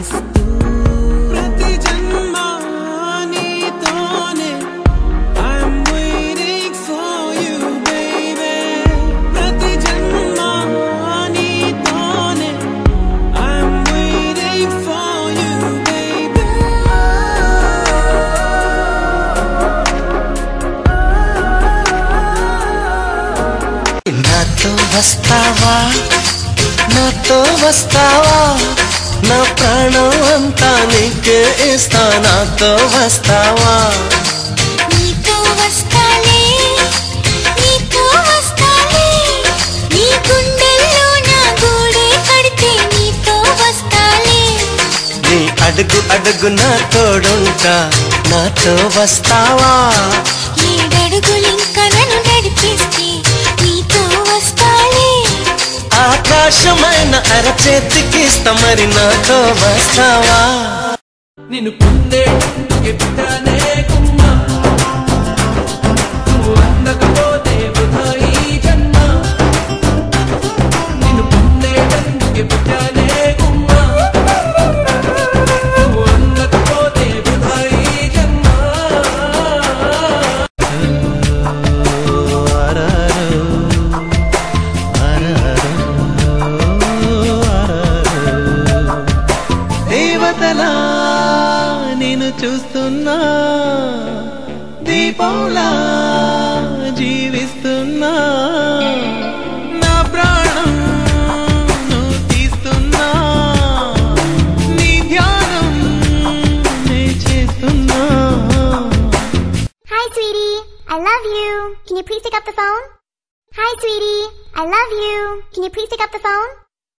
ఇస్తూ ప్రతి జన్మ నీతోనే I'm waiting for you baby ప్రతి జన్మ నీతోనే I'm waiting for you baby నాతో వస్తావా నా ప్రాణం అంతా నీకే ఇస్తా నాతో వస్తావా నీతో వస్తాలే నీ గుండెల్లో నా గూడే కడితే నీతో వస్తాలే నీ అడుగు అడుగు నా తోడుంటా నాతో వస్తావా ఏడడుగులింకా నన్ను నడిపిస్తే నీతో వస్తాలే ఆకాశమైన అరచేతికిస్తా మరి నాతో వస్తావా నిన్ను పొందేందుకే పుట్టానే కుమ్మ నువ్వు అందకపోతే వృధా ఈ జన్మ నిన్ను పొందేందుకే పుట్టానే కుమ్మ నువ్వు అందకపోతే వృధా ఈ జన్మ దేవతలా నేను చూస్తున్నా దీపంలా జీవిస్తున్నా నా ప్రాణం నువ్వు తీస్తున్నా నీ ధ్యానం నే చేస్తున్నా Hi sweetie, I love you. Can you please pick up the phone? Hi sweetie, I love you. Can you please pick up the phone?